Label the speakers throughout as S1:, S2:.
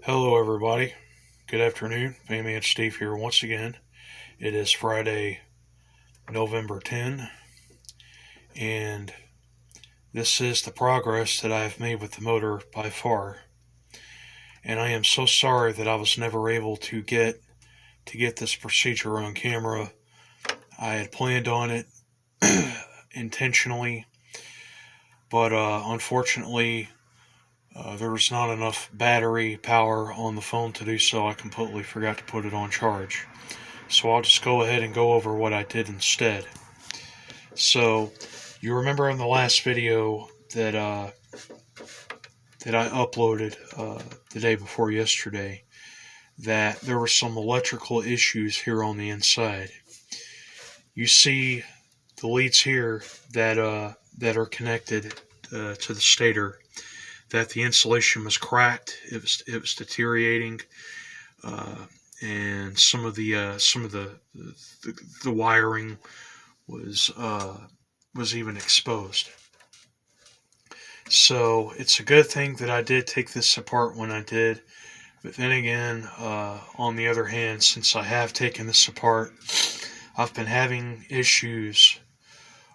S1: Hello, everybody. Good afternoon. Family and Steve here once again. It is Friday, November 10, and this is the progress that I have made with the motor by far. And I am so sorry that I was never able to get this procedure on camera. I had planned on it intentionally, but unfortunately, there was not enough battery power on the phone to do so. I completely forgot to put it on charge. So I'll just go ahead and go over what I did instead. So you remember in the last video that I uploaded the day before yesterday that there were some electrical issues here on the inside. You see the leads here that are connected to the stator. That the insulation was cracked. It was deteriorating. And some of the wiring was even exposed. So it's a good thing that I did take this apart when I did. But then again, on the other hand, since I have taken this apart, I've been having issues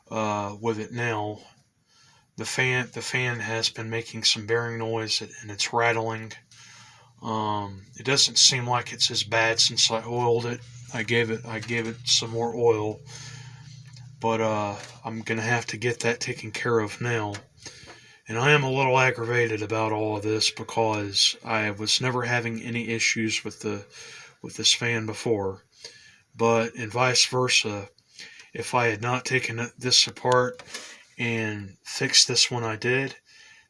S1: with it now. The fan has been making some bearing noise and it's rattling. It doesn't seem like it's as bad since I oiled it. I gave it some more oil, but I'm gonna have to get that taken care of now. And I am a little aggravated about all of this because I was never having any issues with this fan before. But and vice versa, if I had not taken this apart and fixed this when I did,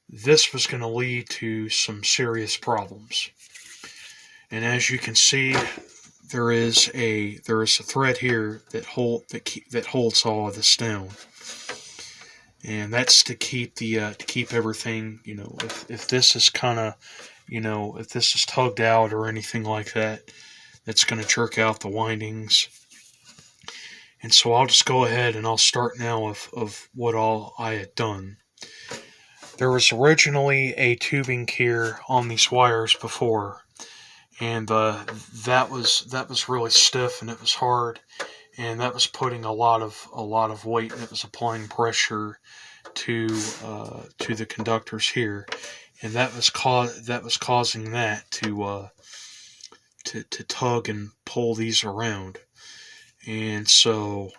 S1: this was going to lead to some serious problems. And as you can see, there is a thread here that holds all of this down, and that's to keep everything. If this is kind of if this is tugged out or anything like that, that's going to jerk out the windings. And so I'll just go ahead and I'll start now of what all I had done. There was originally a tubing here on these wires before, and that was really stiff and it was hard, and that was putting a lot of weight, and it was applying pressure to the conductors here, and that was causing that to tug and pull these around. And so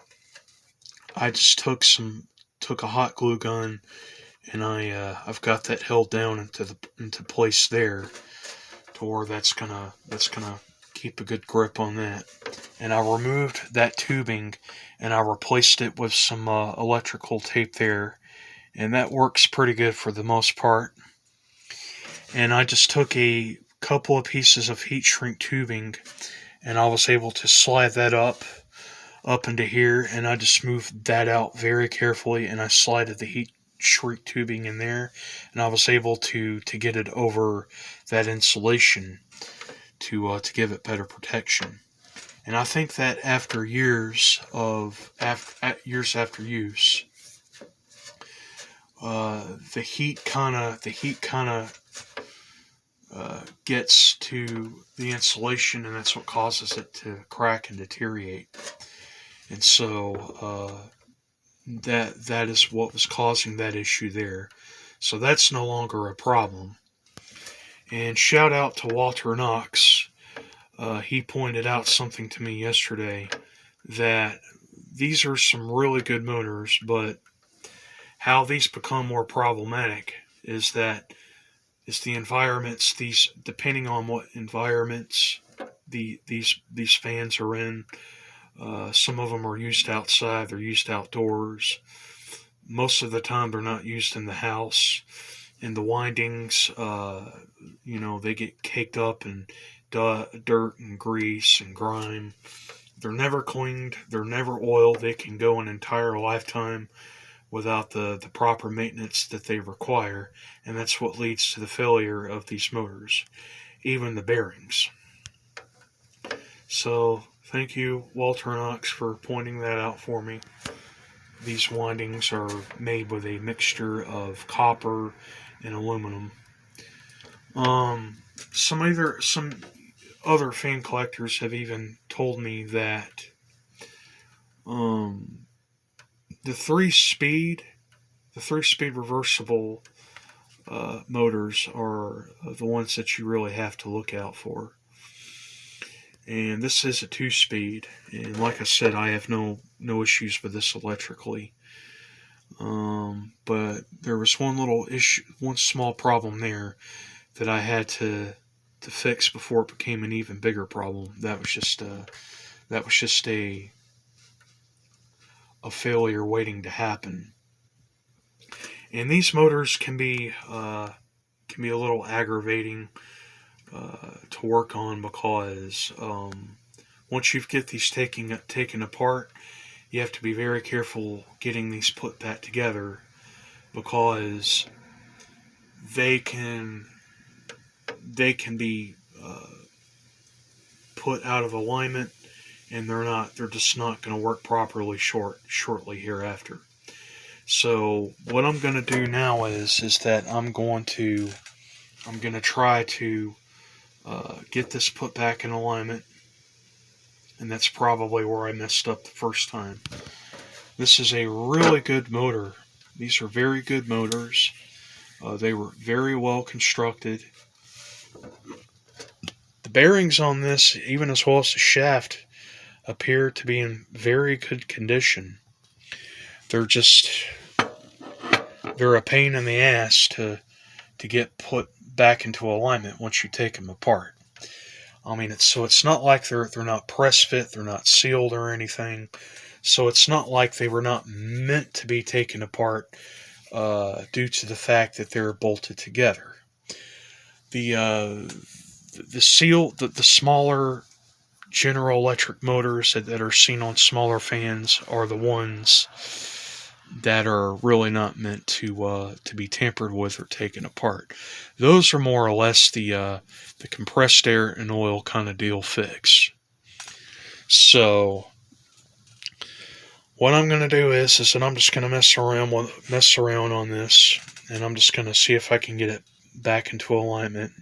S1: I just took a hot glue gun, and I've got that held down into place there, to where that's gonna keep a good grip on that. And I removed that tubing and I replaced it with some electrical tape there, and that works pretty good for the most part. And I just took a couple of pieces of heat shrink tubing, and I was able to slide that up into here, and I just moved that out very carefully, and I slided the heat shrink tubing in there, and I was able to get it over that insulation to give it better protection. And I think that after years after use, the heat kind of gets to the insulation, and that's what causes it to crack and deteriorate. And so that is what was causing that issue there. So that's no longer a problem. And shout out to Walter Knox. He pointed out something to me yesterday, that these are some really good motors, but how these become more problematic is the environments, these, depending on what environments these fans are in. Some of them are used outside, they're used outdoors. Most of the time they're not used in the house. And the windings, they get caked up in dirt and grease and grime. They're never cleaned, they're never oiled. They can go an entire lifetime without the proper maintenance that they require, and that's what leads to the failure of these motors, even the bearings. So thank you, Walter Knox, for pointing that out for me. These windings are made with a mixture of copper and aluminum. Some other fan collectors have even told me that um, the three speed reversible motors are the ones that you really have to look out for. And this is a 2-speed, and like I said, I have no issues with this electrically. But there was one little issue, one small problem there that I had to fix before it became an even bigger problem. That was just a failure waiting to happen. And these motors can be a little aggravating to work on because once you get these taken apart, you have to be very careful getting these put back together because they can be put out of alignment, and they're just not going to work properly shortly hereafter. So what I'm going to do now is that I'm going to try to get this put back in alignment, and that's probably where I messed up the first time. This is a really good motor. These are very good motors. They were very well constructed. The bearings on this, even as well as the shaft, appear to be in very good condition. They're a pain in the ass to get put back into alignment once you take them apart. I mean, it's not like they're not press fit, they're not sealed or anything. So it's not like they were not meant to be taken apart due to the fact that they're bolted together. The smaller General Electric motors that are seen on smaller fans are the ones that are really not meant to be tampered with or taken apart. Those are more or less the compressed air and oil kind of deal fix. So what I'm going to do is that I'm just going to mess around on this, and I'm just going to see if I can get it back into alignment,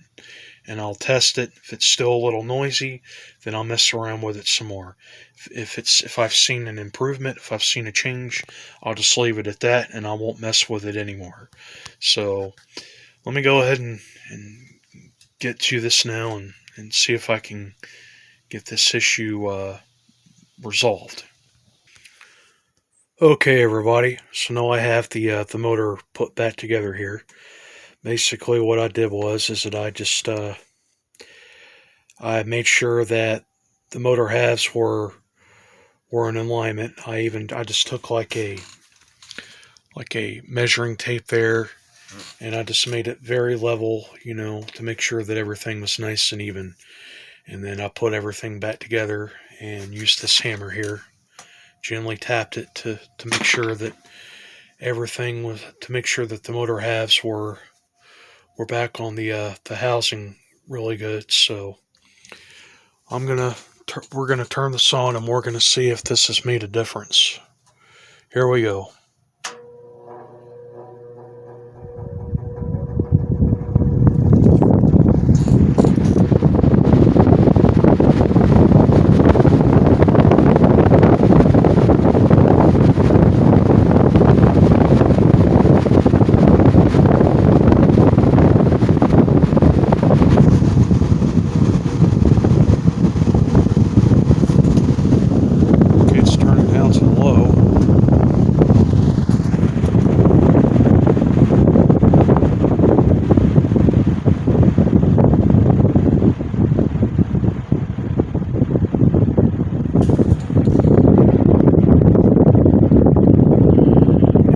S1: and I'll test it. If it's still a little noisy, then I'll mess around with it some more. If I've seen an improvement, if I've seen a change, I'll just leave it at that, and I won't mess with it anymore. So let me go ahead and get to this now and see if I can get this issue resolved. Okay, everybody. So now I have the motor put back together here. Basically, what I did is that I just I made sure that the motor halves were in alignment. I just took like a measuring tape there, and I just made it very level, to make sure that everything was nice and even. And then I put everything back together and used this hammer here. Gently tapped it to make sure that the motor halves were back on the housing really good. So we're gonna turn this on, and we're gonna see if this has made a difference. Here we go.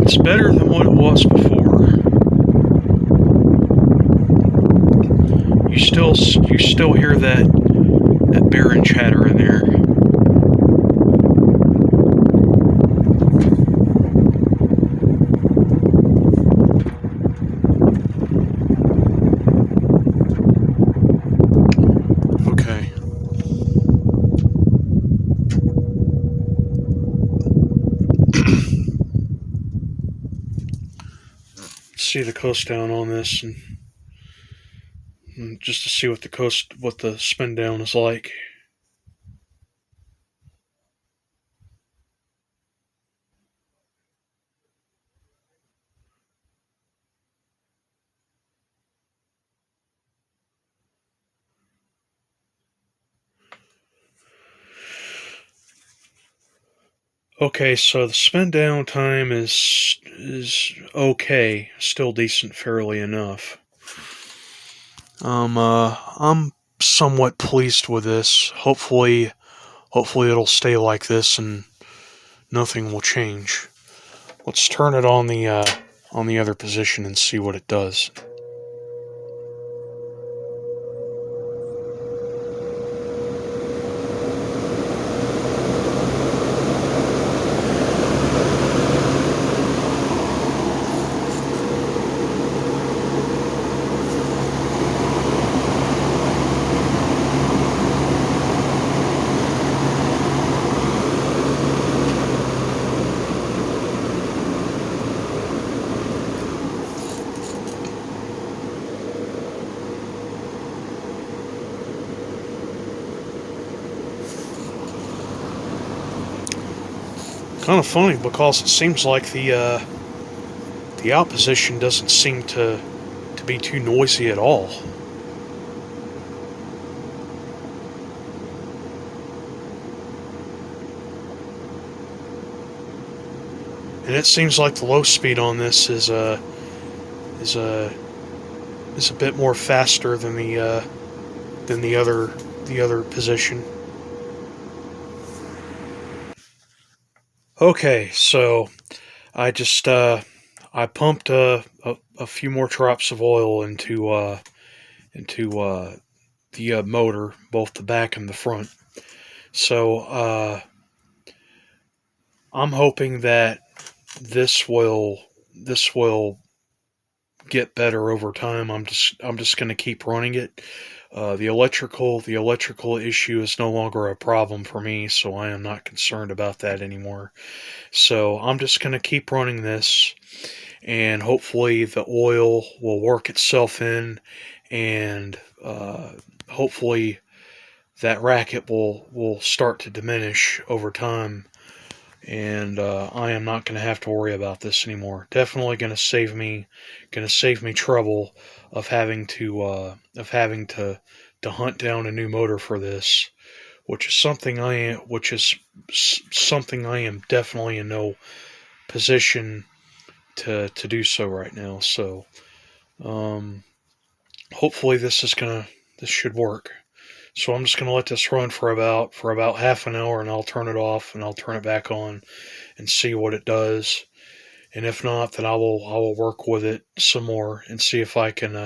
S1: It's better than what it was before. You still hear that bearing chatter in there. Okay. See the coast down on this, and just to see what the spin down is like. Okay, so the spin down time is okay, still decent, fairly enough. I'm somewhat pleased with this. Hopefully it'll stay like this and nothing will change. Let's turn it on the other position and see what it does. Kind of funny because it seems like the out position doesn't seem to be too noisy at all. And it seems like the low speed on this is a is a bit more faster than the other position. Okay, so I just I pumped a few more drops of oil into the motor, both the back and the front. So I'm hoping that this will get better over time. I'm just going to keep running it. The electrical issue is no longer a problem for me, so I am not concerned about that anymore. So I'm just going to keep running this, and hopefully the oil will work itself in, and hopefully that racket will start to diminish over time, and I am not going to have to worry about this anymore. Definitely going to save me trouble of having to hunt down a new motor for this, which is something I am definitely in no position to do so right now. So hopefully this should work. So I'm just gonna let this run for about half an hour, and I'll turn it off and I'll turn it back on and see what it does. And if not, then I will work with it some more and see if I can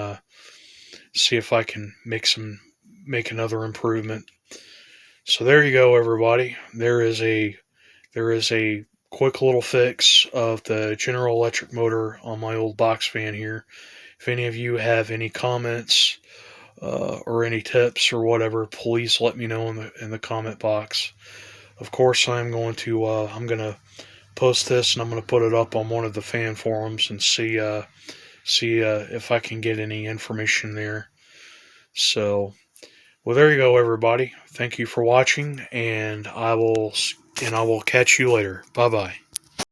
S1: make another improvement. So there you go, everybody. There is a quick little fix of the General Electric motor on my old box fan here. If any of you have any comments or any tips or whatever, please let me know in the comment box. Of course, I'm going to post this and I'm going to put it up on one of the fan forums and see if I can get any information there. So, well, there you go, everybody. Thank you for watching, and I will catch you later. Bye bye.